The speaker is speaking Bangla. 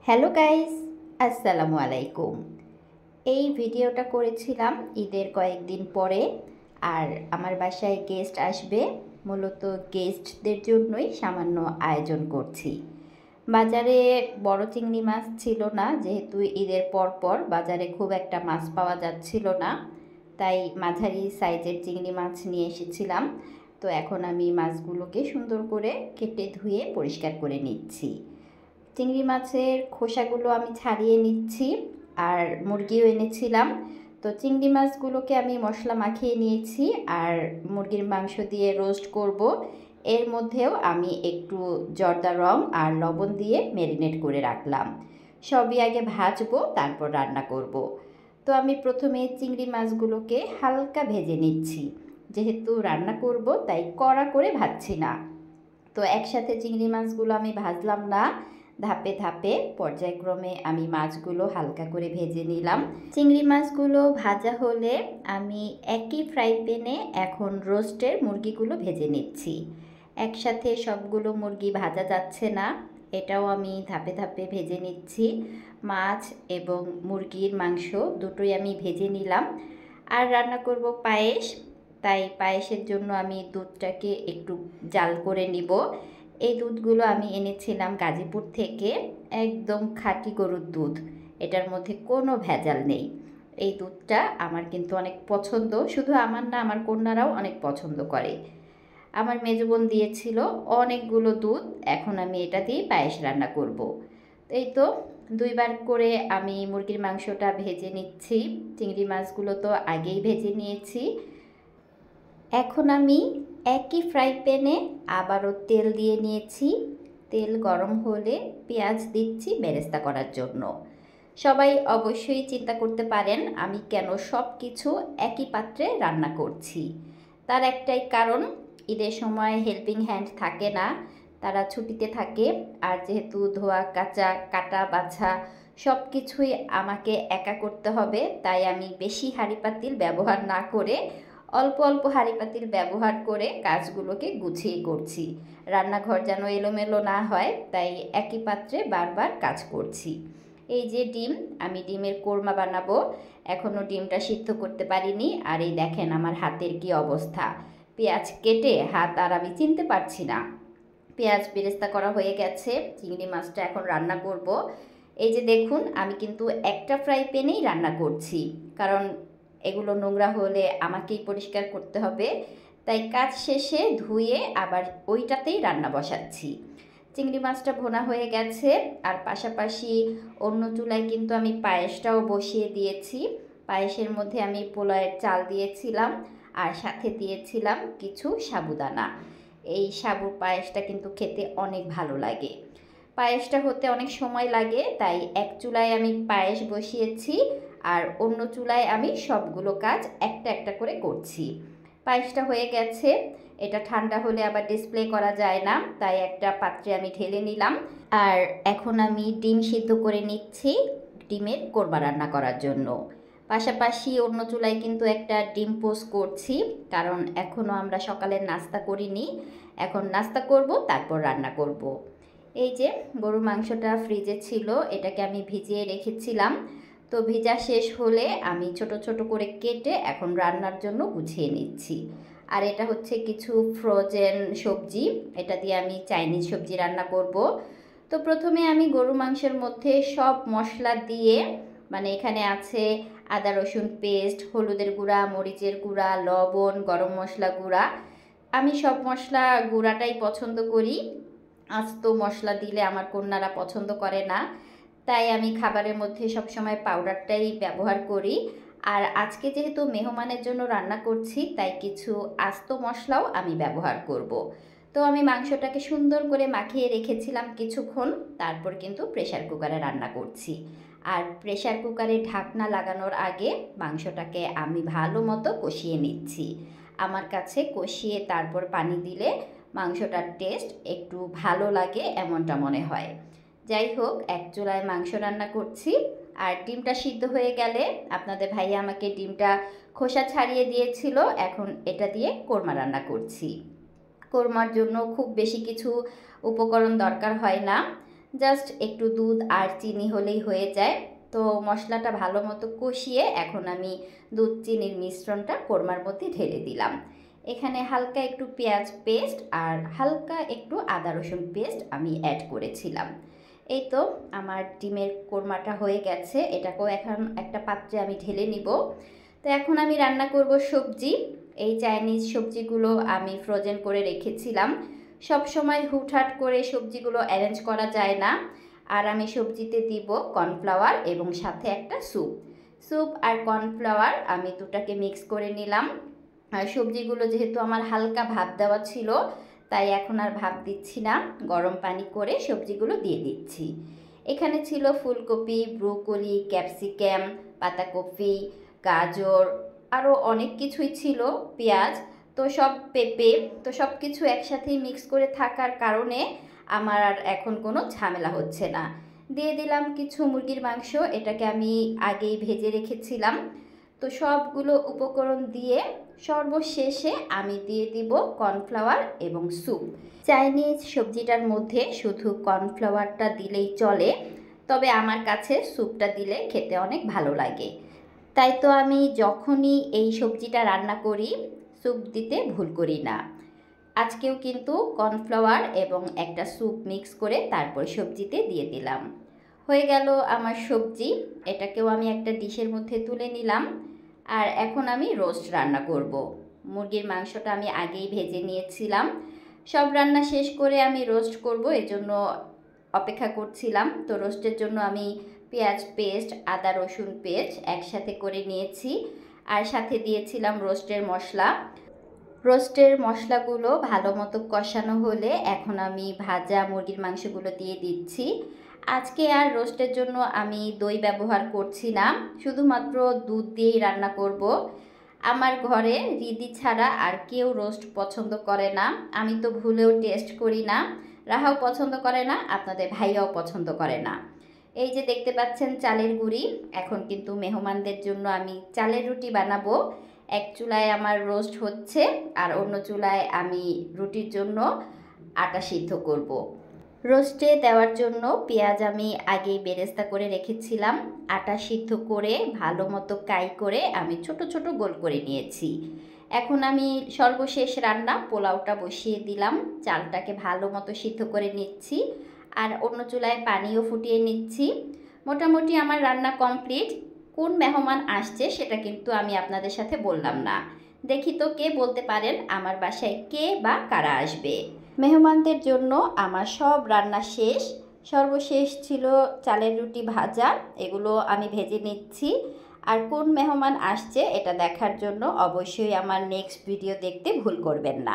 হ্যালো গাইস, আসসালামু আলাইকুম। এই ভিডিওটা করেছিলাম ঈদের কয়েকদিন পরে। আর আমার বাসায় গেস্ট আসবে, মূলত গেস্টদের জন্যই সামান্য আয়োজন করছি। বাজারে বড় চিংড়ি মাছ ছিল না, যেহেতু ঈদের পর বাজারে খুব একটা মাছ পাওয়া যাচ্ছিল না, তাই মাঝারি সাইজের চিংড়ি মাছ নিয়ে এসেছিলাম। তো এখন আমি মাছগুলোকে সুন্দর করে কেটে ধুয়ে পরিষ্কার করে নিচ্ছি। চিংড়ি মাছের খোসাগুলো আমি ছাড়িয়ে নিচ্ছি। আর মুরগিও এনেছিলাম, তো চিংড়ি মাছগুলোকে আমি মশলা মাখিয়ে নিয়েছি আর মুরগির মাংস দিয়ে রোস্ট করব। এর মধ্যেও আমি একটু জর্দা রং আর লবণ দিয়ে ম্যারিনেট করে রাখলাম। সবই আগে ভাজবো, তারপর রান্না করব। তো আমি প্রথমে চিংড়ি মাছগুলোকে হালকা ভেজে নিচ্ছি, যেহেতু রান্না করব তাই কড়া করে ভাজছি না। তো একসাথে চিংড়ি মাছগুলো আমি ভাজলাম না, ধাপে ধাপে পর্যায়ক্রমে আমি মাছগুলো হালকা করে ভেজে নিলাম। চিংড়ি মাছগুলো ভাজা হলে আমি একই ফ্রাই প্যানে এখন রোস্টের মুরগিগুলো ভেজে নিচ্ছি। একসাথে সবগুলো মুরগি ভাজা যাচ্ছে না, এটাও আমি ধাপে ধাপে ভেজে নিচ্ছি। মাছ এবং মুরগির মাংস দুটোই আমি ভেজে নিলাম। আর রান্না করব পায়েস, তাই পায়েসের জন্য আমি দুধটাকে একটু জাল করে নিব। এই দুধগুলো আমি এনেছিলাম গাজীপুর থেকে, একদম খাঁটি গরুর দুধ, এটার মধ্যে কোনো ভেজাল নেই। এই দুধটা আমার কিন্তু অনেক পছন্দ, শুধু আমার না, আমার কন্যারাও অনেক পছন্দ করে। আমার মেজো বোন দিয়েছিল অনেকগুলো দুধ, এখন আমি এটা দিয়ে পায়েস রান্না করব। এই তো দুইবার করে আমি মুরগির মাংসটা ভেজে নিচ্ছি। চিংড়ি মাছগুলো তো আগেই ভেজে নিয়েছি। এখন আমি একই ফ্রাই প্যানে আবারও তেল দিয়ে নিয়েছি। তেল গরম হলে পেঁয়াজ দিচ্ছি বেরেস্তা করার জন্য। সবাই অবশ্যই চিন্তা করতে পারেন আমি কেন সব কিছু একই পাত্রে রান্না করছি। তার একটাই কারণ, ঈদের সময় হেল্পিং হ্যান্ড থাকে না, তারা ছুটিতে থাকে। আর যেহেতু ধোয়া কাচা কাটা বাছা সব কিছুই আমাকে একা করতে হবে, তাই আমি বেশি হাঁড়ি পাতিল ব্যবহার না করে অল্প অল্প হাঁড়ি পাতিল ব্যবহার করে কাজগুলোকে গুছিয়ে করছি। রান্নাঘর যেন এলোমেলো না হয়, তাই একই পাত্রে বারবার কাজ করছি। এই যে ডিম, আমি ডিমের কোরমা বানাবো, এখনও ডিমটা সিদ্ধ করতে পারিনি। আর এই দেখেন আমার হাতের কি অবস্থা, পেঁয়াজ কেটে হাত আর আমি চিনতে পারছি না। পেঁয়াজ বেরেস্তা করা হয়ে গেছে, চিংড়ি মাছটা এখন রান্না করব। এই যে দেখুন, আমি কিন্তু একটা ফ্রাই প্যানেই রান্না করছি, কারণ এগুলো নোংরা হলে আমাকেই পরিষ্কার করতে হবে, তাই কাজ শেষে ধুয়ে আবার ওইটাতেই রান্না বসাচ্ছি। চিংড়ি মাছটা ভোনা হয়ে গেছে, আর পাশাপাশি অন্য চুলায় কিন্তু আমি পায়েসটাও বসিয়ে দিয়েছি। পায়েসের মধ্যে আমি পোলাওয়ের চাল দিয়েছিলাম আর সাথে দিয়েছিলাম কিছু সাবুদানা। এই সাবুর পায়েসটা কিন্তু খেতে অনেক ভালো লাগে। পায়েসটা হতে অনেক সময় লাগে, তাই এক চুলায় আমি পায়েস বসিয়েছি আর অন্য চুলায় আমি সবগুলো কাজ একটা একটা করে করছি। পায়েসটা হয়ে গেছে, এটা ঠান্ডা হলে আবার ডিসপ্লে করা যায় না, তাই একটা পাত্রে আমি ঢেলে নিলাম। আর এখন আমি ডিম সিদ্ধ করে নিচ্ছি ডিমের কোরমা রান্না করার জন্য। পাশাপাশি অন্য চুলায় কিন্তু একটা ডিম পোস্ট করছি, কারণ এখনও আমরা সকালের নাস্তা করিনি, এখন নাস্তা করব তারপর রান্না করব। এই যে গরুর মাংসটা ফ্রিজে ছিল, এটাকে আমি ভিজিয়ে রেখেছিলাম। তো ভিজা শেষ হলে আমি ছোট ছোট করে কেটে এখন রান্নার জন্য গুছিয়ে নিচ্ছি। আর এটা হচ্ছে কিছু ফ্রোজেন সবজি, এটা দিয়ে আমি চাইনিজ সবজি রান্না করব। তো প্রথমে আমি গরু মাংসের মধ্যে সব মশলা দিয়ে, মানে এখানে আছে আদা রসুন পেস্ট, হলুদের গুঁড়া, মরিচের গুঁড়া, লবণ, গরম মশলা গুঁড়া। আমি সব মশলা গুঁড়াটাই পছন্দ করি, আস্ত মশলা দিলে আমার কন্যারা পছন্দ করে না, তাই আমি খাবারের মধ্যে সবসময় পাউডারটাই ব্যবহার করি। আর আজকে যেহেতু মেহমানের জন্য রান্না করছি, তাই কিছু আস্ত মশলাও আমি ব্যবহার করব। তো আমি মাংসটাকে সুন্দর করে মাখিয়ে রেখেছিলাম কিছুক্ষণ, তারপর কিন্তু প্রেসার কুকারে রান্না করছি। আর প্রেসার কুকারে ঢাকনা লাগানোর আগে মাংসটাকে আমি ভালো মতো কষিয়ে নিচ্ছি। আমার কাছে কষিয়ে তারপর পানি দিলে মাংসটার টেস্ট একটু ভালো লাগে, এমনটা মনে হয়। যাই হোক, এক চুলায় মাংস রান্না করছি। আর ডিমটা সিদ্ধ হয়ে গেলে আপনাদের ভাইয়া আমাকে ডিমটা খোসা ছাড়িয়ে দিয়েছিল, এখন এটা দিয়ে কোরমা রান্না করছি। কোরমার জন্য খুব বেশি কিছু উপকরণ দরকার হয় না, জাস্ট একটু দুধ আর চিনি হলেই হয়ে যায়। তো মশলাটা ভালো মতো কষিয়ে এখন আমি দুধ চিনির মিশ্রণটা কোরমার মধ্যে ঢেলে দিলাম। এখানে হালকা একটু পেঁয়াজ পেস্ট আর হালকা একটু আদা রসুন পেস্ট আমি অ্যাড করেছিলাম। এই তো আমার ডিমের কোরমাটা হয়ে গেছে, এটাকেও এখন একটা পাত্রে আমি ঢেলে নিব। তো এখন আমি রান্না করব সবজি। এই চাইনিজ সবজিগুলো আমি ফ্রোজেন করে রেখেছিলাম। সব সময় হুটহাট করে সবজিগুলো অ্যারেঞ্জ করা যায় না। আর আমি সবজিতে দিব কর্নফ্লাওয়ার এবং সাথে একটা স্যুপ আর কর্নফ্লাওয়ার আমি দুটাকে মিক্স করে নিলাম। আর সবজিগুলো যেহেতু আমার হালকা ভাপ দেওয়া ছিল, তাই এখন আর ভাপ দিচ্ছি না, গরম পানি করে সবজিগুলো দিয়ে দিচ্ছি। এখানে ছিল ফুলকপি, ব্রোকলি, ক্যাপসিকাম, পাতাকপি, গাজর, আরও অনেক কিছুই ছিল, পেঁয়াজ, তো সব পেঁপে, তো সব কিছু একসাথেই মিক্স করে থাকার কারণে আমার আর এখন কোনো ঝামেলা হচ্ছে না। দিয়ে দিলাম কিছু মুরগির মাংস, এটাকে আমি আগেই ভেজে রেখেছিলাম। তো সবগুলো উপকরণ দিয়ে সর্বশেষে আমি দিয়ে দিব কর্নফ্লাওয়ার এবং স্যুপ। চাইনিজ সবজিটার মধ্যে শুধু কর্নফ্লাওয়ারটা দিলেই চলে, তবে আমার কাছে স্যুপটা দিলে খেতে অনেক ভালো লাগে। তাই তো আমি যখনই এই সবজিটা রান্না করি স্যুপ দিতে ভুল করি না। আজকেও কিন্তু কর্নফ্লাওয়ার এবং একটা স্যুপ মিক্স করে তারপর সবজিতে দিয়ে দিলাম। হয়ে গেল আমার সবজি, এটাকেও আমি একটা ডিশের মধ্যে তুলে নিলাম। আর এখন আমি রোস্ট রান্না করব। মুরগির মাংসটা আমি আগেই ভেজে নিয়েছিলাম। সব রান্না শেষ করে আমি রোস্ট করব, এজন্য অপেক্ষা করছিলাম। তো রোস্টের জন্য আমি পেঁয়াজ পেস্ট, আদা রসুন পেস্ট একসাথে করে নিয়েছি আর সাথে দিয়েছিলাম রোস্টের মশলা। রোস্টের মশলাগুলো ভালো মতো কষানো হলে এখন আমি ভাজা মুরগির মাংসগুলো দিয়ে দিচ্ছি। আজকে আর রোস্টের জন্য আমি দই ব্যবহার করছি না, শুধুমাত্র দুধ দিয়েই রান্না করব। আমার ঘরে রিদি ছাড়া আর কেউ রোস্ট পছন্দ করে না, আমি তো ভুলেও টেস্ট করি না, রাহাও পছন্দ করে না, আপনাদের ভাইয়াও পছন্দ করে না। এই যে দেখতে পাচ্ছেন চালের গুঁড়ি, এখন কিন্তু মেহমানদের জন্য আমি চালের রুটি বানাবো। এক চুলায় আমার রোস্ট হচ্ছে আর অন্য চুলায় আমি রুটির জন্য আটা সিদ্ধ করব। রোস্টে দেওয়ার জন্য পেঁয়াজ আমি আগেই বেরেস্তা করে রেখেছিলাম, আটা সিদ্ধ করে ভালো মতো কাই করে আমি ছোট ছোট গোল করে নিয়েছি। এখন আমি সর্বশেষ রান্না পোলাওটা বসিয়ে দিলাম, চালটাকে ভালো মতো সিদ্ধ করে নিচ্ছি আর অন্য চুলায় পানিও ফুটিয়ে নিচ্ছি। মোটামুটি আমার রান্না কমপ্লিট। কোন মেহমান আসছে সেটা কিন্তু আমি আপনাদের সাথে বললাম না। দেখি তো কে বলতে পারেন আমার বাসায় কে বা কারা আসবে। মেহমানদের জন্য আমার সব রান্না শেষ। সর্বশেষ ছিল চালের রুটি ভাজা, এগুলো আমি ভেজে নিচ্ছি। আর কোন মেহমান আসছে এটা দেখার জন্য অবশ্যই আমার নেক্সট ভিডিও দেখতে ভুল করবেন না।